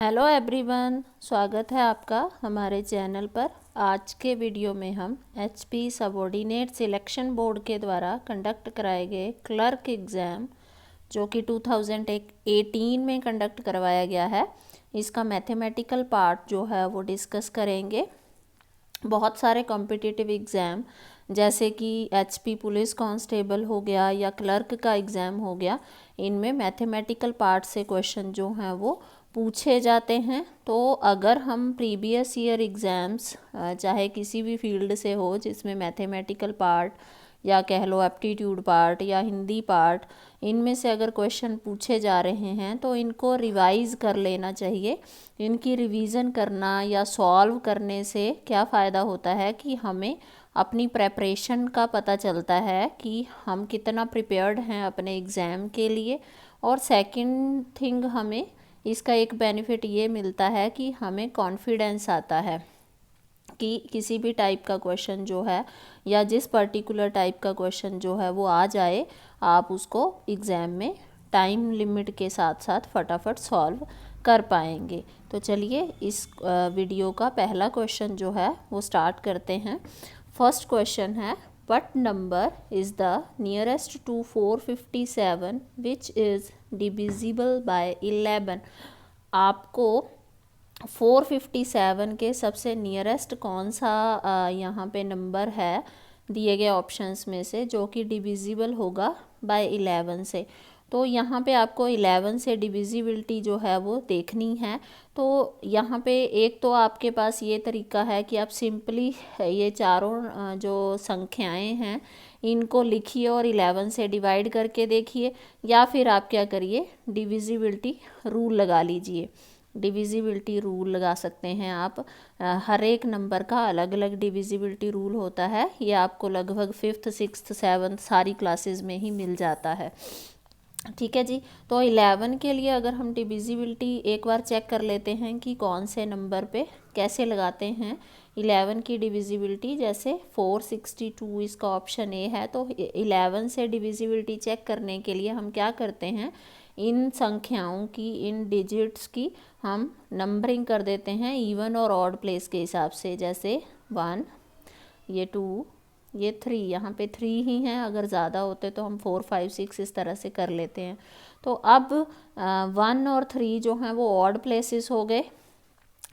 Hello everyone, स्वागत है आपका हमारे चैनल पर। आज के वीडियो में हम एचपी सबऑर्डिनेट सिलेक्शन बोर्ड के द्वारा कंडक्ट कराए गए क्लर्क एग्ज़ाम जो कि 2018 में कंडक्ट करवाया गया है, इसका मैथमेटिकल पार्ट जो है वो डिस्कस करेंगे। बहुत सारे कॉम्पिटिटिव एग्ज़ाम जैसे कि एचपी पुलिस कांस्टेबल हो गया या क्लर्क का एग्ज़ाम हो गया, इनमें मैथमेटिकल पार्ट से क्वेश्चन जो हैं वो पूछे जाते हैं। तो अगर हम प्रीवियस ईयर एग्ज़ाम्स चाहे किसी भी फील्ड से हो जिसमें मैथमेटिकल पार्ट या कह लो एप्टीट्यूड पार्ट या हिंदी पार्ट, इनमें से अगर क्वेश्चन पूछे जा रहे हैं तो इनको रिवाइज़ कर लेना चाहिए। इनकी रिवीजन करना या सॉल्व करने से क्या फ़ायदा होता है कि हमें अपनी प्रेपरेशन का पता चलता है कि हम कितना प्रिपेयर्ड हैं अपने एग्ज़ाम के लिए। और सेकंड थिंग, हमें इसका एक बेनिफिट ये मिलता है कि हमें कॉन्फिडेंस आता है कि किसी भी टाइप का क्वेश्चन जो है या जिस पर्टिकुलर टाइप का क्वेश्चन जो है वो आ जाए, आप उसको एग्ज़ाम में टाइम लिमिट के साथ साथ फटाफट सॉल्व कर पाएंगे। तो चलिए इस वीडियो का पहला क्वेश्चन जो है वो स्टार्ट करते हैं। फर्स्ट क्वेश्चन है, what number is the nearest to 457 which is divisible by 11। आपको 457 के सबसे नियरेस्ट कौन सा यहाँ पे नंबर है दिए गए ऑप्शंस में से जो कि डिविजिबल होगा बाय 11 से। तो यहाँ पे आपको 11 से डिविजिबिलिटी जो है वो देखनी है। तो यहाँ पे एक तो आपके पास ये तरीका है कि आप सिंपली ये चारों जो संख्याएं हैं इनको लिखिए और 11 से डिवाइड करके देखिए, या फिर आप क्या करिए, डिविजिबिलिटी रूल लगा लीजिए। डिविजिबिलिटी रूल लगा सकते हैं आप। हर एक नंबर का अलग अलग डिविजिबिलिटी रूल होता है, ये आपको लगभग 5th 6th 7th सारी क्लासेस में ही मिल जाता है। ठीक है जी। तो 11 के लिए अगर हम डिविजिबिलिटी एक बार चेक कर लेते हैं कि कौन से नंबर पे कैसे लगाते हैं 11 की डिविजिबिलिटी। जैसे 462 इसका ऑप्शन ए है, तो 11 से डिविजिबिलिटी चेक करने के लिए हम क्या करते हैं, इन संख्याओं की, इन डिजिट्स की हम नंबरिंग कर देते हैं इवन और ऑड प्लेस के हिसाब से। जैसे 1, ये 2, ये 3, यहाँ पे 3 ही हैं, अगर ज़्यादा होते तो हम 4 5 6 इस तरह से कर लेते हैं। तो अब 1 और 3 जो हैं वो ऑड प्लेसेस हो गए।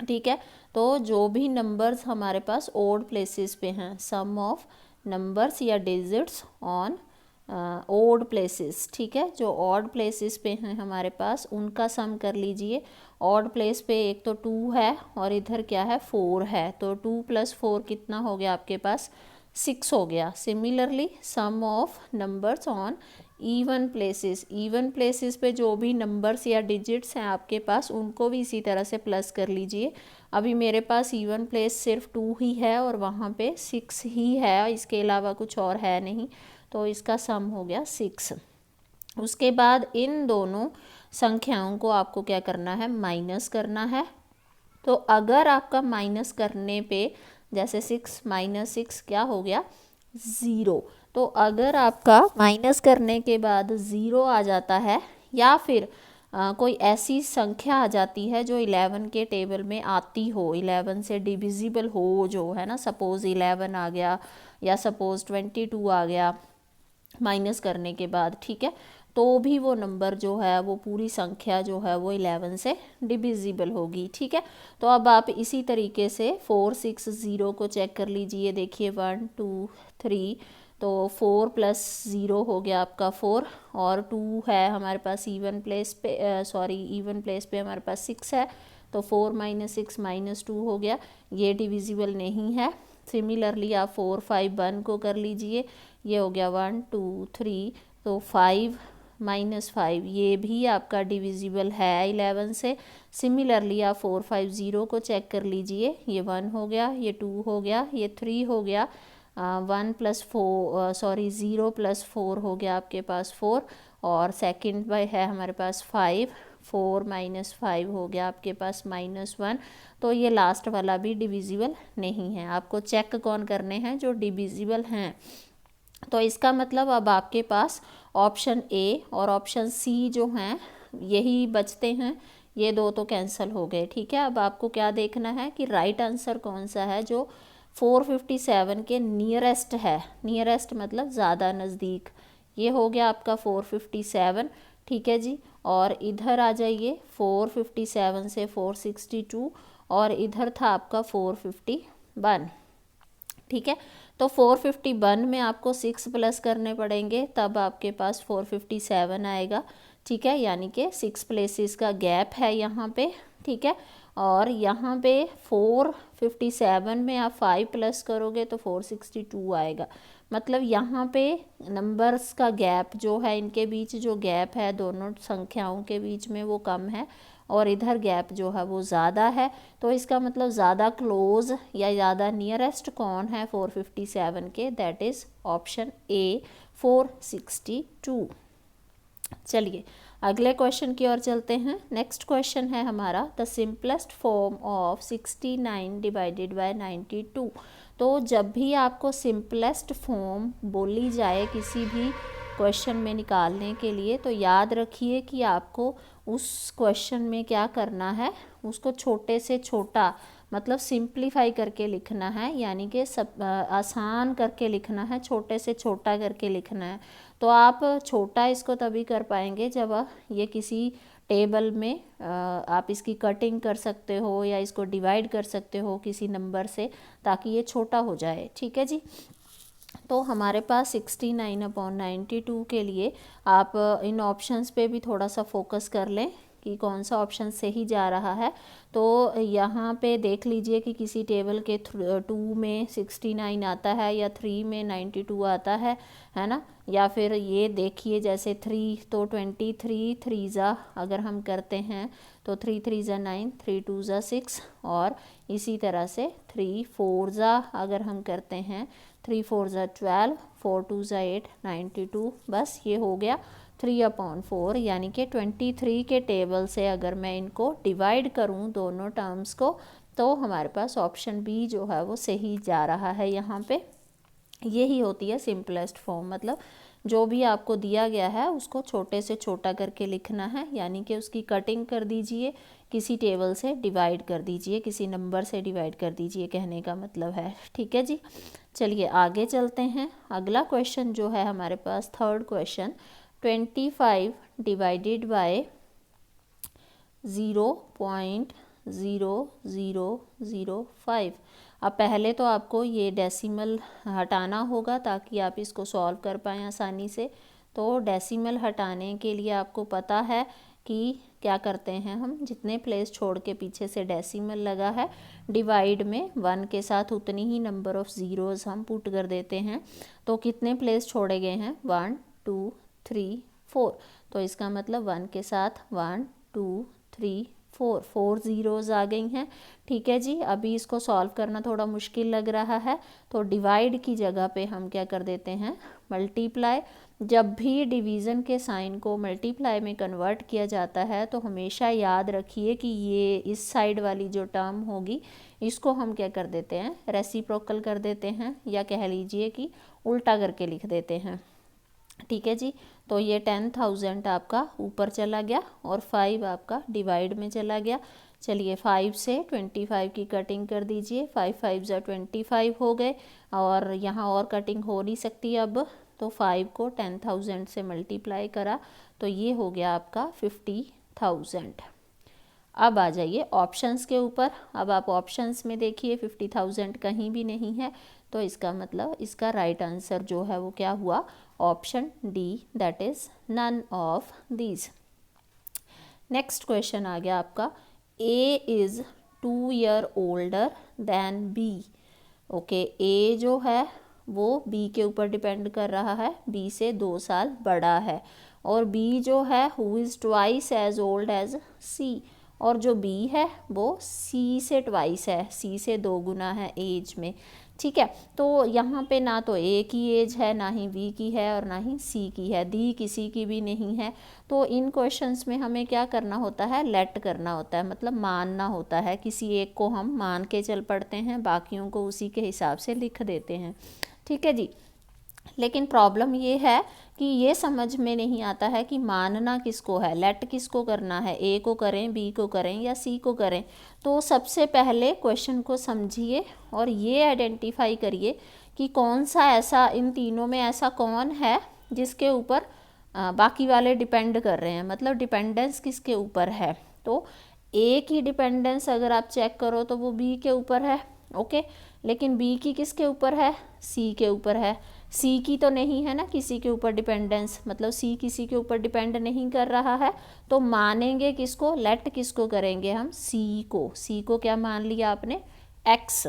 ठीक है, तो जो भी नंबर्स हमारे पास ऑड प्लेसेस पे हैं, सम ऑफ नंबर्स या डिजिट्स ऑन ऑड प्लेसेस, ठीक है, जो ऑड प्लेसेस पे हैं हमारे पास उनका सम कर लीजिए। ऑड प्लेस पे एक तो 2 है और इधर क्या है, 4 है, तो 2 + 4 कितना हो गया आपके पास, 6 हो गया। Similarly sum of numbers on even places, even places पे जो भी नंबर्स या डिजिट्स हैं आपके पास उनको भी इसी तरह से प्लस कर लीजिए। अभी मेरे पास इवन प्लेस सिर्फ 2 ही है और वहाँ पे 6 ही है, इसके अलावा कुछ और है नहीं, तो इसका सम हो गया 6। उसके बाद इन दोनों संख्याओं को आपको क्या करना है, माइनस करना है। तो अगर आपका माइनस करने पे जैसे 6 - 6 क्या हो गया, 0। तो अगर आपका माइनस करने के बाद 0 आ जाता है या फिर कोई ऐसी संख्या आ जाती है जो 11 के टेबल में आती हो, 11 से डिविजिबल हो, जो है ना, सपोज़ 11 आ गया या सपोज़ 22 आ गया माइनस करने के बाद, ठीक है, तो भी वो नंबर जो है, वो पूरी संख्या जो है वो 11 से डिविजिबल होगी। ठीक है, तो अब आप इसी तरीके से 4 6 0 को चेक कर लीजिए। देखिए 1 2 3, तो 4 + 0 हो गया आपका 4, और 2 है हमारे पास इवन प्लेस पे, इवन प्लेस पे हमारे पास 6 है, तो 4 - 6 -2 हो गया, ये डिविजिबल नहीं है। सिमिलरली आप 4 5 1 को कर लीजिए, ये हो गया 1 2 3, तो 5 - 5 ये भी आपका डिविजिबल है 11 से। सिमिलरली आप 4 5 0 को चेक कर लीजिए, ये 1 हो गया, ये 2 हो गया, ये 3 हो गया, 1 + 4 0 + 4 हो गया आपके पास 4, और सेकंड में है हमारे पास 5, 4 - 5 हो गया आपके पास -1। तो ये लास्ट वाला भी डिविजिबल नहीं है। आपको चेक कौन करने हैं, जो डिविजिबल हैं। तो इसका मतलब अब आपके पास ऑप्शन ए और ऑप्शन सी जो हैं यही बचते हैं, ये दो तो कैंसिल हो गए। ठीक है, अब आपको क्या देखना है कि राइट आंसर कौन सा है जो 457 के नियरेस्ट है। नियरेस्ट मतलब ज़्यादा नज़दीक। ये हो गया आपका 457। ठीक है जी, और इधर आ जाइए 457 से 462, और इधर था आपका 451। ठीक है, तो 451 में आपको 6 प्लस करने पड़ेंगे, तब आपके पास 457 आएगा। ठीक है, यानी कि 6 प्लेसेस का गैप है यहाँ पे। ठीक है, और यहाँ पे 457 में आप 5 प्लस करोगे तो 462 आएगा। मतलब यहाँ पे नंबर्स का गैप जो है, इनके बीच जो गैप है दोनों संख्याओं के बीच में, वो कम है, और इधर गैप जो है वो ज़्यादा है। तो इसका मतलब ज़्यादा क्लोज या ज़्यादा नियरेस्ट कौन है 457 के, दैट इज़ ऑप्शन ए 462। चलिए अगले क्वेश्चन की ओर चलते हैं। नेक्स्ट क्वेश्चन है हमारा the simplest form of 69 divided by 92। तो जब भी आपको सिंपलेस्ट फॉर्म बोली जाए किसी भी क्वेश्चन में निकालने के लिए, तो याद रखिए कि आपको उस क्वेश्चन में क्या करना है, उसको छोटे से छोटा मतलब सिंप्लीफाई करके लिखना है, यानी कि सब आसान करके लिखना है, छोटे से छोटा करके लिखना है। तो आप छोटा इसको तभी कर पाएंगे जब ये किसी टेबल में आप इसकी कटिंग कर सकते हो या इसको डिवाइड कर सकते हो किसी नंबर से, ताकि ये छोटा हो जाए। ठीक है जी, तो हमारे पास 69/92 के लिए आप इन ऑप्शंस पे भी थोड़ा सा फोकस कर लें कि कौन सा ऑप्शन सही जा रहा है। तो यहाँ पे देख लीजिए कि किसी टेबल के 2 में 69 आता है या 3 में 92 आता है ना। या फिर ये देखिए जैसे 3 तो 23 3 ज़ा अगर हम करते हैं तो 3 3 ज़ा 9, 3 2 ज़ा 6, और इसी तरह से 3 4 ज़ा अगर हम करते हैं 3 4 ज़ा 12, 4 2 ज़ा 8, 92। बस ये हो गया 3/4, यानी कि 23 के टेबल से अगर मैं इनको डिवाइड करूं दोनों टर्म्स को, तो हमारे पास ऑप्शन बी जो है वो सही जा रहा है। यहाँ पे यही होती है सिंपलेस्ट फॉर्म, मतलब जो भी आपको दिया गया है उसको छोटे से छोटा करके लिखना है, यानी कि उसकी कटिंग कर दीजिए, किसी टेबल से डिवाइड कर दीजिए, किसी नंबर से डिवाइड कर दीजिए, कहने का मतलब है। ठीक है जी, चलिए आगे चलते हैं। अगला क्वेश्चन जो है हमारे पास थर्ड क्वेश्चन 25 डिवाइडेड बाय 0.0005। अब पहले तो आपको ये डेसिमल हटाना होगा ताकि आप इसको सॉल्व कर पाएँ आसानी से। तो डेसिमल हटाने के लिए आपको पता है कि क्या करते हैं हम, जितने प्लेस छोड़ के पीछे से डेसिमल लगा है, डिवाइड में 1 के साथ उतनी ही नंबर ऑफ़ ज़ीरोज़ हम पुट कर देते हैं। तो कितने प्लेस छोड़े गए हैं, 1 2 3 4। तो इसका मतलब 1 के साथ 1 2 3 4 ज़ीरोज़ आ गई हैं। ठीक है जी, अभी इसको सॉल्व करना थोड़ा मुश्किल लग रहा है, तो डिवाइड की जगह पे हम क्या कर देते हैं, मल्टीप्लाई। जब भी डिवीज़न के साइन को मल्टीप्लाई में कन्वर्ट किया जाता है तो हमेशा याद रखिए कि ये इस साइड वाली जो टर्म होगी इसको हम क्या कर देते हैं, रेसिप्रोकल कर देते हैं, या कह लीजिए कि उल्टा करके लिख देते हैं। ठीक है जी, तो ये 10,000 आपका ऊपर चला गया और 5 आपका डिवाइड में चला गया। चलिए 5 से 25 की कटिंग कर दीजिए, 5 5 ज़ा 25 हो गए, और यहाँ और कटिंग हो नहीं सकती अब, तो 5 को 10,000 से मल्टीप्लाई करा तो ये हो गया आपका 50,000। अब आ जाइए ऑप्शंस के ऊपर। अब आप ऑप्शंस में देखिए 50,000 कहीं भी नहीं है, तो इसका मतलब इसका राइट आंसर जो है वो क्या हुआ, option D, that is none of these. Next question आ गया आपका, A is 2 year older than B. Okay, A जो है वो बी के ऊपर डिपेंड कर रहा है, बी से 2 साल बड़ा है, और बी जो है who is twice as old as C, और जो बी है वो सी से ट्वाइस है, सी से 2 गुना है एज में। ठीक है, तो यहाँ पे ना तो ए की एज है, ना ही बी की है, और ना ही सी की है, दी किसी की भी नहीं है। तो इन क्वेश्चंस में हमें क्या करना होता है, लेट करना होता है, मतलब मानना होता है। किसी एक को हम मान के चल पड़ते हैं, बाकियों को उसी के हिसाब से लिख देते हैं। ठीक है जी, लेकिन प्रॉब्लम ये है कि ये समझ में नहीं आता है कि मानना किसको है, लेट किसको करना है, ए को करें, बी को करें या सी को करें। तो सबसे पहले क्वेश्चन को समझिए और ये आइडेंटिफाई करिए कि कौन सा ऐसा, इन तीनों में ऐसा कौन है जिसके ऊपर बाकी वाले डिपेंड कर रहे हैं, मतलब डिपेंडेंस किसके ऊपर है। तो ए की डिपेंडेंस अगर आप चेक करो तो वो बी के ऊपर है, ओके, लेकिन बी की किसके ऊपर है, सी के ऊपर है। सी की तो नहीं है ना किसी के ऊपर डिपेंडेंस, मतलब सी किसी के ऊपर डिपेंड नहीं कर रहा है। तो मानेंगे किसको, लेट किसको करेंगे हम, सी को। सी को क्या मान लिया आपने, एक्स,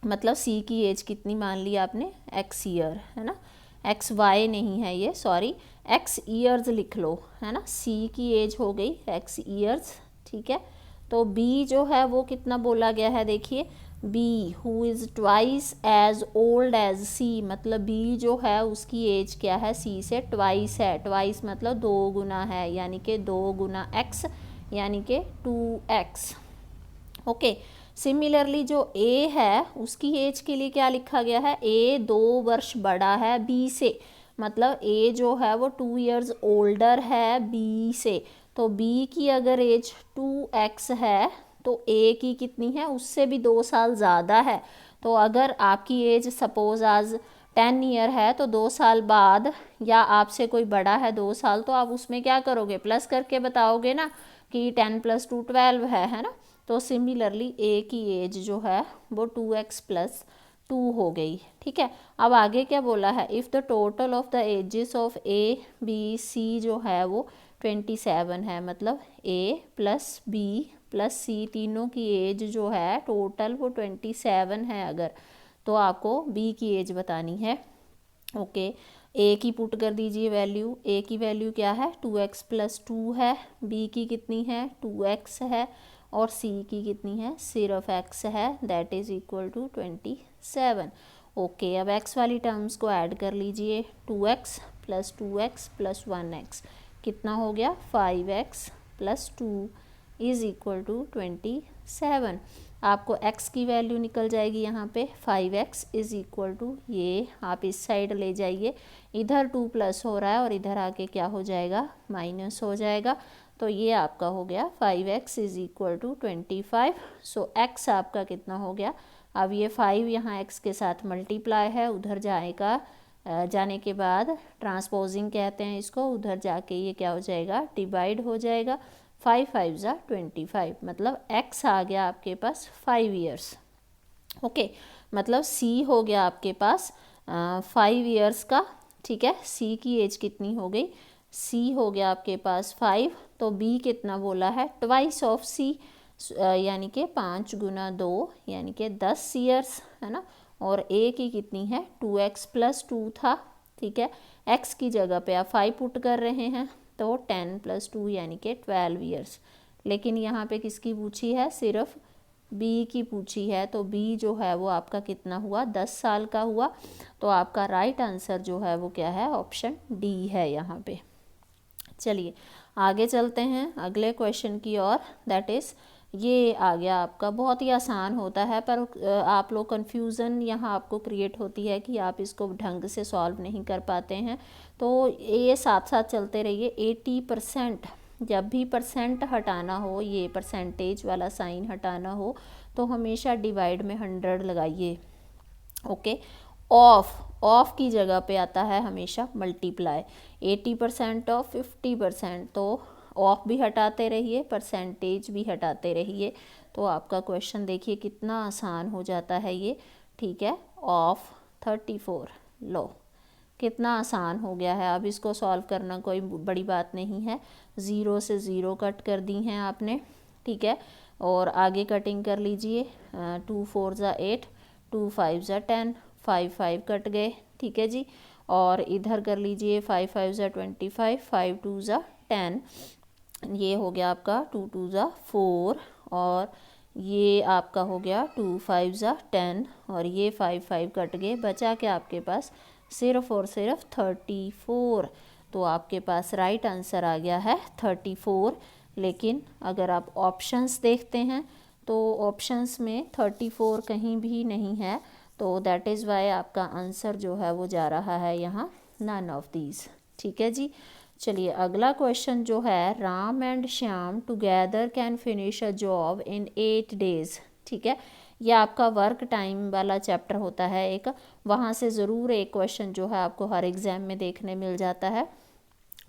मतलब सी की एज कितनी मान लिया आपने, एक्स ईयर, है ना, एक्स वाई नहीं है ये, सॉरी, एक्स ईयर्स लिख लो, है ना। सी की एज हो गई एक्स ईयर्स, ठीक है। तो बी जो है वो कितना बोला गया है, देखिए, B who is twice as old as C, मतलब बी जो है उसकी एज क्या है, सी से ट्वाइस है। ट्वाइस मतलब 2 गुना है, यानी कि 2 गुना एक्स, यानी कि 2x, ओके। सिमिलरली जो ए है उसकी एज के लिए क्या लिखा गया है, ए 2 वर्ष बड़ा है बी से, मतलब ए जो है वो 2 इयर्स ओल्डर है बी से। तो बी की अगर एज 2x है तो ए की कितनी है, उससे भी 2 साल ज़्यादा है। तो अगर आपकी एज सपोज आज 10 ईयर है तो 2 साल बाद, या आपसे कोई बड़ा है 2 साल, तो आप उसमें क्या करोगे, प्लस करके बताओगे ना कि 10 + 2 12 है ना। तो सिमिलरली ए की एज जो है वो 2x + 2 हो गई, ठीक है। अब आगे क्या बोला है, if the total of the ages of A B C जो है वो 27 है, मतलब A plus B plus C तीनों की एज जो है टोटल वो 27 है अगर, तो आपको बी की एज बतानी है, ओके। ए की पुट कर दीजिए वैल्यू, ए की वैल्यू क्या है, 2x + 2 है, बी की कितनी है 2x है, और सी की कितनी है, सिर्फ x है, that is equal to 27, okay. अब x वाली टर्म्स को ऐड कर लीजिए, 2x + 2x + 1x कितना हो गया, 5x + 2 इज़ इक्वल टू 27। आपको x की वैल्यू निकल जाएगी यहाँ पे, 5x इज़ इक्वल टू, ये आप इस साइड ले जाइए, इधर 2 प्लस हो रहा है और इधर आके क्या हो जाएगा, माइनस हो जाएगा। तो ये आपका हो गया 5x is equal to 25। So x आपका कितना हो गया, अब ये 5 यहाँ x के साथ मल्टीप्लाई है, उधर जाएगा, जाने के बाद ट्रांसपोजिंग कहते हैं इसको, उधर जाके ये क्या हो जाएगा, डिवाइड हो जाएगा। 5 5 ज़ा 25, मतलब x आ गया आपके पास 5 ईयर्स, ओके। मतलब c हो गया आपके पास 5 ईयर्स का, ठीक है। c की एज कितनी हो गई, c हो गया आपके पास 5, तो b कितना बोला है, ट्वाइस ऑफ c, यानी कि 5 गुना 2 यानी कि 10 ईयर्स, है ना। और a की कितनी है, 2x + 2 था, ठीक है। x की जगह पे आप 5 पुट कर रहे हैं, तो 10 + 2 यानी कि 12 ईयर्स। लेकिन यहाँ पे किसकी पूछी है, सिर्फ बी की पूछी है, तो बी जो है वो आपका कितना हुआ, 10 साल का हुआ। तो आपका राइट आंसर जो है वो क्या है, ऑप्शन डी है यहाँ पे। चलिए आगे चलते हैं अगले क्वेश्चन की ओर, दैट इज़ ये आ गया आपका, बहुत ही आसान होता है पर आप लोग कन्फ्यूज़न यहाँ आपको क्रिएट होती है कि आप इसको ढंग से सॉल्व नहीं कर पाते हैं। तो ये साथ साथ चलते रहिए। 80%, जब भी परसेंट हटाना हो, ये परसेंटेज वाला साइन हटाना हो, तो हमेशा डिवाइड में 100 लगाइए, ओके। ऑफ की जगह पे आता है हमेशा मल्टीप्लाई, 80% ऑफ 50%, तो ऑफ भी हटाते रहिए, परसेंटेज भी हटाते रहिए। तो आपका क्वेश्चन देखिए कितना आसान हो जाता है ये, ठीक है। ऑफ 34, लो कितना आसान हो गया है। अब इसको सॉल्व करना कोई बड़ी बात नहीं है, 0 से 0 कट कर दी हैं आपने, ठीक है। और आगे कटिंग कर लीजिए, 2 4 ज़ा 8, 2 5 ज़ा 10, 5 5 कट गए, ठीक है जी। और इधर कर लीजिए, 5 5 ज़ा 25, 5 2 ज़ा 10, ये हो गया आपका 2 2 ज़ा 4, और ये आपका हो गया 2 5 ज़ा 10, और ये 5 5 कट गए, बचा के आपके पास सिर्फ और सिर्फ 34। तो आपके पास राइट आंसर आ गया है 34। लेकिन अगर आप ऑप्शंस देखते हैं तो ऑप्शंस में 34 कहीं भी नहीं है, तो दैट इज़ वाई आपका आंसर जो है वो जा रहा है यहाँ नन ऑफ दीज। ठीक है जी। चलिए अगला क्वेश्चन जो है, Ram and Shyam together can finish a job in 8 days। ठीक है, यह आपका वर्क टाइम वाला चैप्टर होता है एक, वहाँ से ज़रूर एक क्वेश्चन जो है आपको हर एग्ज़ाम में देखने मिल जाता है।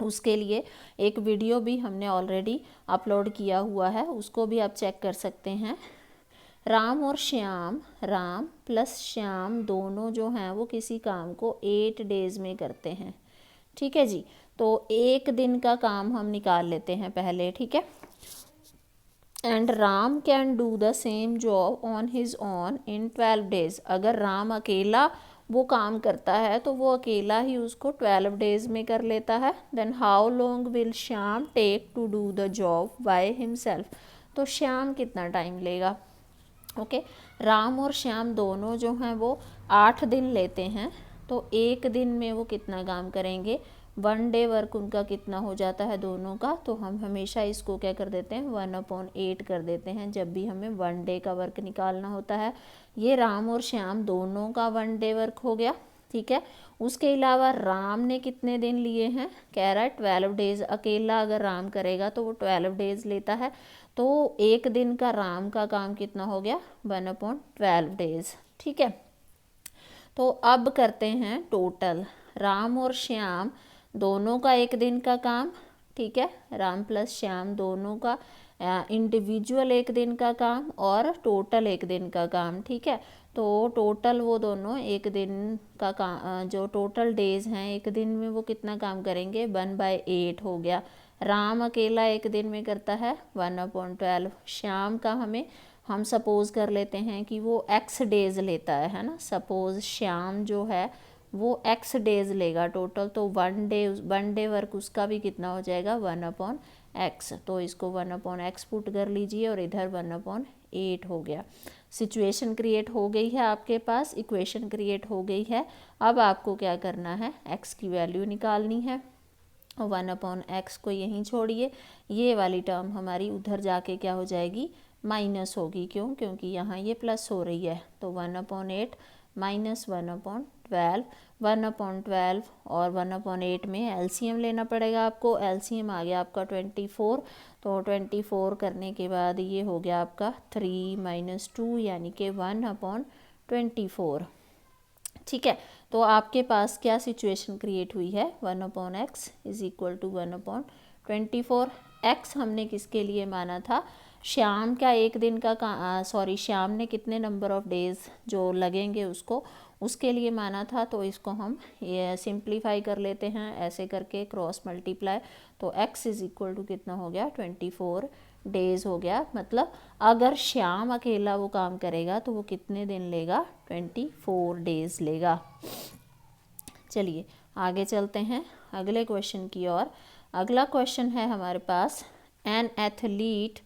उसके लिए एक वीडियो भी हमने ऑलरेडी अपलोड किया हुआ है, उसको भी आप चेक कर सकते हैं। राम और श्याम, राम प्लस श्याम दोनों जो हैं वो किसी काम को 8 days में करते हैं। ठीक है जी, तो एक दिन का काम हम निकाल लेते हैं पहले। ठीक है, and Ram can do the same job on his on in 12 days। अगर राम अकेला वो काम करता है तो वो अकेला ही उसको 12 days में कर लेता है। Then how long will Shyam take to do the job by himself. तो श्याम कितना टाइम लेगा। ओके, राम और श्याम दोनों जो हैं वो 8 दिन लेते हैं, तो एक दिन में वो कितना काम करेंगे, 1 day वर्क उनका कितना हो जाता है दोनों का। तो हम हमेशा इसको क्या कर देते हैं, 1/8 कर देते हैं जब भी हमें 1 day का वर्क निकालना होता है। ये राम और श्याम दोनों का 1 day वर्क हो गया। ठीक है, उसके अलावा राम ने कितने दिन लिए हैं, कह रहा है 12 days। अकेला अगर राम करेगा तो वो 12 days लेता है, तो एक दिन का राम का काम कितना हो गया, 1/12 days। ठीक है, तो अब करते हैं टोटल, राम और श्याम दोनों का एक दिन का काम। ठीक है, राम प्लस श्याम दोनों का इंडिविजुअल एक दिन का काम और टोटल एक दिन का काम। ठीक है, तो टोटल वो दोनों एक दिन का काम, जो टोटल डेज हैं एक दिन में वो कितना काम करेंगे, 1/8 हो गया। राम अकेला एक दिन में करता है 1/12। श्याम का हम सपोज़ कर लेते हैं कि वो x डेज लेता है ना। सपोज़ श्याम जो है वो x डेज लेगा टोटल, तो 1 day वर्क उसका भी कितना हो जाएगा, 1/x। तो इसको 1/x पुट कर लीजिए और इधर 1/8 हो गया। सिचुएशन क्रिएट हो गई है आपके पास, इक्वेशन क्रिएट हो गई है। अब आपको क्या करना है, x की वैल्यू निकालनी है। 1/x को यहीं छोड़िए, ये वाली टर्म हमारी उधर जाके क्या हो जाएगी, माइनस होगी। क्यों, क्योंकि यहाँ ये प्लस हो रही है। तो 1/8 माइनस 1/12, 1/12 और 1/8 में एलसीएम लेना पड़ेगा आपको। एलसीएम आ गया आपका 24, तो 24 करने के बाद ये हो गया आपका 3 - 2 यानी कि 1/24। ठीक है, तो आपके पास क्या सिचुएशन क्रिएट हुई है, 1/x is equal to 1/24। x हमने किसके लिए माना था, श्याम का एक दिन का श्याम ने कितने नंबर ऑफ डेज जो लगेंगे उसके लिए माना था। तो इसको हम ये सिंप्लीफाई कर लेते हैं ऐसे करके, क्रॉस मल्टीप्लाई। तो x इज इक्वल टू कितना हो गया, 24 डेज हो गया। मतलब अगर श्याम अकेला वो काम करेगा तो वो कितने दिन लेगा, 24 डेज लेगा। चलिए आगे चलते हैं अगले क्वेश्चन की ओर। अगला क्वेश्चन है हमारे पास, an athlete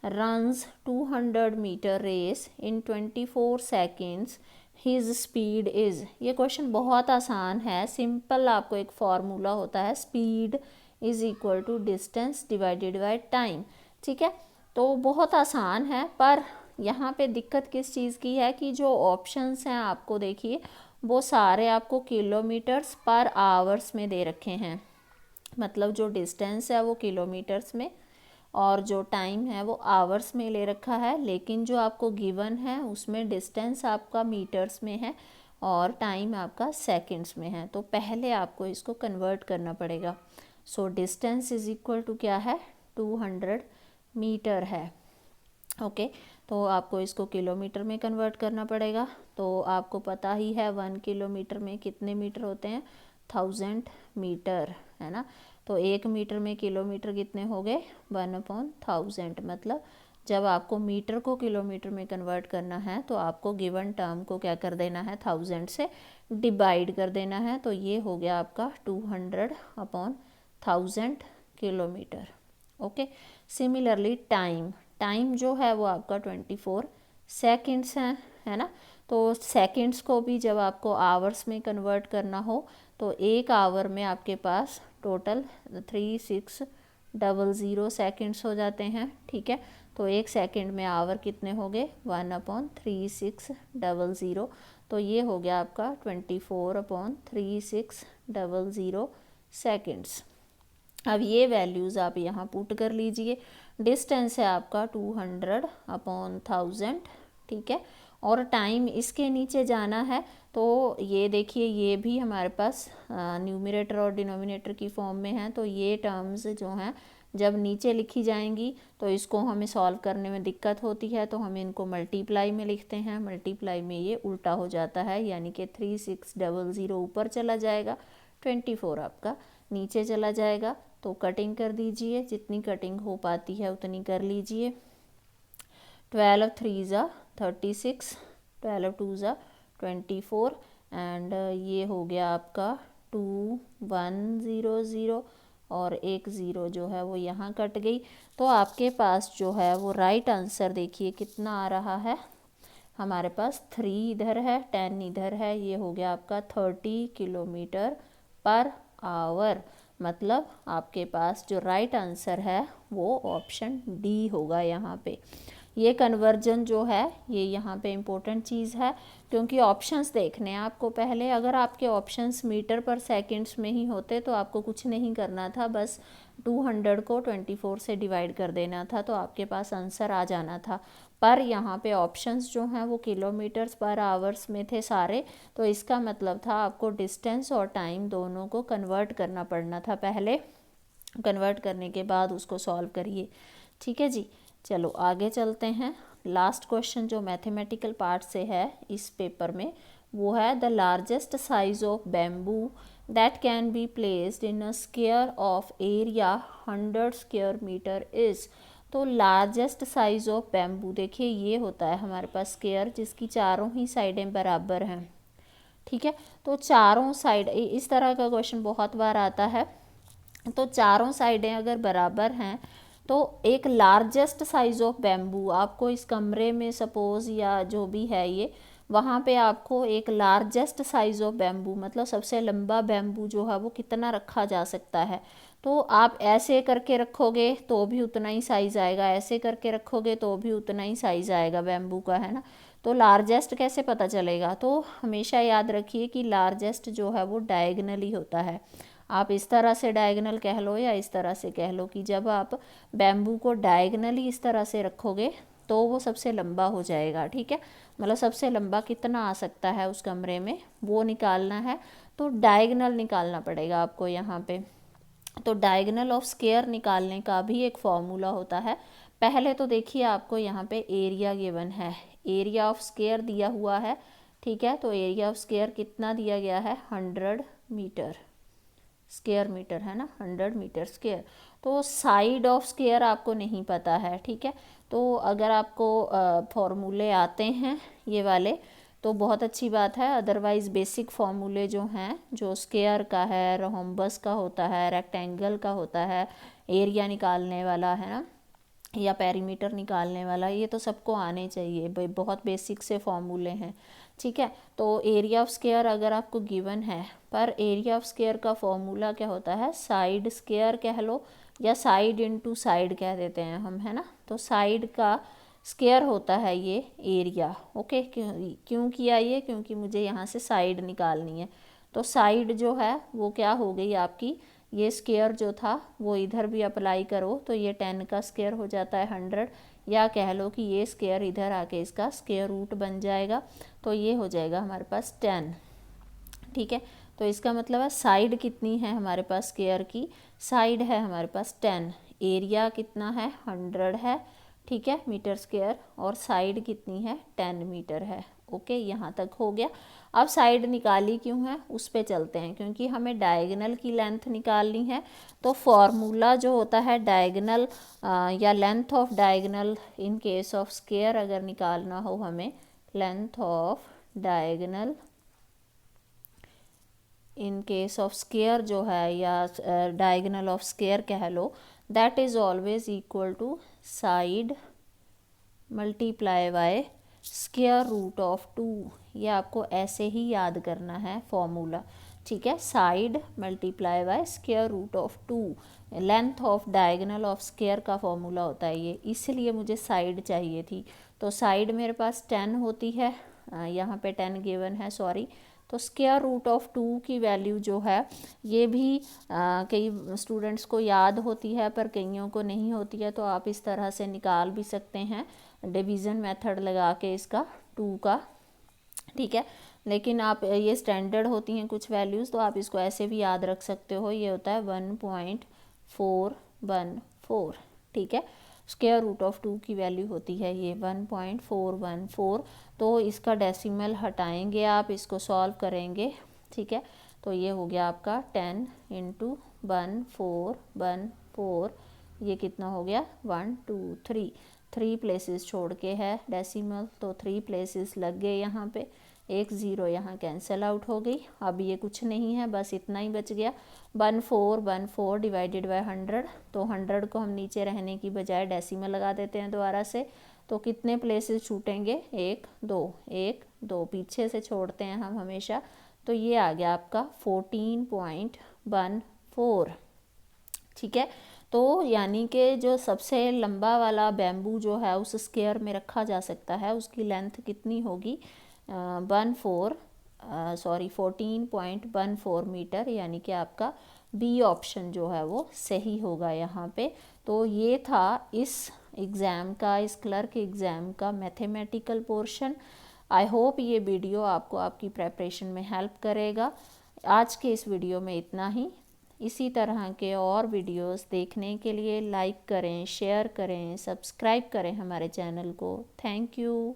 runs 200 metre race in 24 seconds, his speed is. ये क्वेश्चन बहुत आसान है, सिंपल। आपको एक फार्मूला होता है, speed is equal to distance divided by time. ठीक है, तो बहुत आसान है, पर यहाँ पे दिक्कत किस चीज़ की है कि जो ऑप्शंस हैं आपको देखिए वो सारे आपको किलोमीटर्स पर आवर्स में दे रखे हैं। मतलब जो डिस्टेंस है वो किलोमीटर्स में और जो टाइम है वो आवर्स में ले रखा है, लेकिन जो आपको गिवन है उसमें डिस्टेंस आपका मीटर्स में है और टाइम आपका सेकंड्स में है। तो पहले आपको इसको कन्वर्ट करना पड़ेगा। So distance is equal to क्या है, 200 मीटर है। ओके, तो आपको इसको किलोमीटर में कन्वर्ट करना पड़ेगा। तो आपको पता ही है 1 किलोमीटर में कितने मीटर होते हैं, 1000 मीटर, है ना। तो 1 मीटर में किलोमीटर कितने हो गए, 1/1000। मतलब जब आपको मीटर को किलोमीटर में कन्वर्ट करना है तो आपको गिवन टर्म को क्या कर देना है, 1000 से डिवाइड कर देना है। तो ये हो गया आपका 200/1000 किलोमीटर। ओके, सिमिलरली टाइम जो है वो आपका 24 सेकेंड्स है ना। तो सेकेंड्स को भी जब आपको आवर्स में कन्वर्ट करना हो तो 1 आवर में आपके पास टोटल 3600 सेकेंड्स हो जाते हैं। ठीक है, तो 1 सेकेंड में आवर कितने हो गए, 1/3600। तो ये हो गया आपका 24/3600 सेकेंड्स। अब ये वैल्यूज़ आप यहाँ पुट कर लीजिए। डिस्टेंस है आपका 200/1000, ठीक है। और टाइम इसके नीचे जाना है तो ये देखिए, ये भी हमारे पास न्यूमरेटर और डिनोमिनेटर की फॉर्म में है, तो ये टर्म्स जो हैं जब नीचे लिखी जाएंगी तो इसको हमें सॉल्व करने में दिक्कत होती है, तो हम इनको मल्टीप्लाई में लिखते हैं। मल्टीप्लाई में ये उल्टा हो जाता है, यानी कि 3600 ऊपर चला जाएगा, 24 आपका नीचे चला जाएगा। तो कटिंग कर दीजिए, जितनी कटिंग हो पाती है उतनी कर लीजिए। 12 3 ज़ा 36, 12 2 ज़ा 24 एंड ये हो गया आपका 2100 और एक ज़ीरो जो है वो यहाँ कट गई। तो आपके पास जो है वो राइट आंसर देखिए कितना आ रहा है, हमारे पास 3 इधर है, 10 इधर है, ये हो गया आपका 30 किलोमीटर पर आवर। मतलब आपके पास जो राइट आंसर है वो ऑप्शन डी होगा यहाँ पे। ये कन्वर्जन जो है ये यहाँ पे इम्पोर्टेंट चीज़ है, क्योंकि ऑप्शंस देखने हैं आपको पहले। अगर आपके ऑप्शंस मीटर पर सेकंड्स में ही होते तो आपको कुछ नहीं करना था, बस 200 को 24 से डिवाइड कर देना था तो आपके पास आंसर आ जाना था। पर यहाँ पे ऑप्शंस जो हैं वो किलोमीटर्स पर आवर्स में थे सारे, तो इसका मतलब था आपको डिस्टेंस और टाइम दोनों को कन्वर्ट करना पड़ना था पहले। कन्वर्ट करने के बाद उसको सॉल्व करिए, ठीक है जी। चलो आगे चलते हैं। लास्ट क्वेश्चन जो मैथमेटिकल पार्ट से है इस पेपर में वो है the largest size of bamboo that can be placed in a square of area 100 square metre is. तो लार्जेस्ट साइज ऑफ बैम्बू देखिए ये होता है हमारे पास स्क्वायर जिसकी चारों ही साइडें बराबर हैं, ठीक है। तो चारों साइड, इस तरह का क्वेश्चन बहुत बार आता है, तो चारों साइडें अगर बराबर हैं तो एक लार्जेस्ट साइज ऑफ बैम्बू आपको इस कमरे में सपोज़ या जो भी है ये, वहाँ पे आपको एक लार्जेस्ट साइज ऑफ बैम्बू मतलब सबसे लंबा बैम्बू जो है वो कितना रखा जा सकता है। तो आप ऐसे करके रखोगे तो भी उतना ही साइज़ आएगा, ऐसे करके रखोगे तो भी उतना ही साइज़ आएगा बैम्बू का, है ना। तो लार्जेस्ट कैसे पता चलेगा, तो हमेशा याद रखिए कि लार्जेस्ट जो है वो डायगनली होता है। आप इस तरह से डायगनल कह लो या इस तरह से कह लो कि जब आप बैम्बू को डायगनली इस तरह से रखोगे तो वो सबसे लंबा हो जाएगा, ठीक है। मतलब सबसे लंबा कितना आ सकता है उस कमरे में वो निकालना है, तो डायगनल निकालना पड़ेगा आपको यहाँ पे। तो डायगनल ऑफ स्क्वायर निकालने का भी एक फॉर्मूला होता है। पहले तो देखिए आपको यहाँ पे एरिया गिवन है, एरिया ऑफ स्क्वायर दिया हुआ है, ठीक है। तो एरिया ऑफ स्क्वायर कितना दिया गया है, 100 मीटर स्क्वायर मीटर, है ना, 100 मीटर स्क्वायर। तो साइड ऑफ स्क्वायर आपको नहीं पता है, ठीक है। तो अगर आपको फॉर्मूले आते हैं ये वाले तो बहुत अच्छी बात है, अदरवाइज़ बेसिक फॉर्मूले जो हैं, जो स्क्वायर का है, रोम्बस का होता है, रेक्टेंगल का होता है, एरिया निकालने वाला, है ना, या पेरीमीटर निकालने वाला, ये तो सबको आने चाहिए, बहुत बेसिक से फॉर्मूले हैं, ठीक है। तो एरिया ऑफ स्क्वायर अगर आपको गिवन है, पर एरिया ऑफ स्क्वायर का फॉर्मूला क्या होता है, साइड स्क्वायर कह लो या साइड इनटू साइड कह देते हैं हम, है ना। तो साइड का स्क्वायर होता है ये एरिया, ओके। क्यों किया ये, क्योंकि मुझे यहाँ से साइड निकालनी है। तो साइड जो है वो क्या हो गई आपकी, ये स्क्वायर जो था वो इधर भी अप्लाई करो तो ये 10 का स्क्वायर हो जाता है 100, या कह लो कि ये स्क्वायर इधर आके इसका स्क्वायर रूट बन जाएगा, तो ये हो जाएगा हमारे पास 10, ठीक है। तो इसका मतलब है साइड कितनी है हमारे पास स्क्वायर की, साइड है हमारे पास 10, एरिया कितना है 100 है, ठीक है, मीटर स्क्वायर, और साइड कितनी है 10 मीटर है, ओके। यहाँ तक हो गया। अब साइड निकाली क्यों है उस पे चलते हैं, क्योंकि हमें डायगनल की लेंथ निकालनी है। तो फॉर्मूला जो होता है डायगनल या length of diagonal in case of square अगर निकालना हो हमें, length of diagonal in case of square जो है या डायगनल ऑफ स्क्वायर कह लो, that is always equal to side multiply by square root of 2। ये आपको ऐसे ही याद करना है फॉर्मूला, ठीक है। Side multiply by square root of 2, length of diagonal of square का फॉर्मूला होता है ये, इसलिए मुझे साइड चाहिए थी। तो साइड मेरे पास 10 होती है, यहाँ पे 10 गिवन है, सॉरी। तो स्क्वायर रूट ऑफ 2 की वैल्यू जो है ये भी कई स्टूडेंट्स को याद होती है पर कईयों को नहीं होती है, तो आप इस तरह से निकाल भी सकते हैं डिवीज़न मेथड लगा के इसका 2 का, ठीक है। लेकिन आप ये स्टैंडर्ड होती हैं कुछ वैल्यूज़, तो आप इसको ऐसे भी याद रख सकते हो। ये होता है 1.414, ठीक है। स्क्वायर रूट ऑफ 2 की वैल्यू होती है ये 1.414। तो इसका डेसिमल हटाएंगे आप, इसको सॉल्व करेंगे, ठीक है। तो ये हो गया आपका 10 इंटू 1414, ये कितना हो गया 1 2 3, 3 प्लेसेस छोड़ के है डेसिमल, तो 3 प्लेसेस लग गए यहाँ पे, एक ज़ीरो यहाँ कैंसिल आउट हो गई। अब ये कुछ नहीं है, बस इतना ही बच गया 1414 डिवाइडेड बाय 100। तो 100 को हम नीचे रहने की बजाय डेसिमल लगा देते हैं दोबारा से, तो कितने प्लेसेस छूटेंगे, 1 2, 1 2 पीछे से छोड़ते हैं हम हमेशा। तो ये आ गया आपका 14.14, ठीक है। तो यानी कि जो सबसे लंबा वाला बैम्बू जो है उस स्क्वायर में रखा जा सकता है, उसकी लेंथ कितनी होगी 14.14 मीटर, यानी कि आपका बी ऑप्शन जो है वो सही होगा यहाँ पे। तो ये था इस एग्ज़ाम का, इस क्लर्क एग्ज़ाम का मैथमेटिकल पोर्शन। आई होप ये वीडियो आपको आपकी प्रेपरेशन में हेल्प करेगा। आज के इस वीडियो में इतना ही। इसी तरह के और वीडियोस देखने के लिए लाइक करें, शेयर करें, सब्सक्राइब करें हमारे चैनल को। Thank you.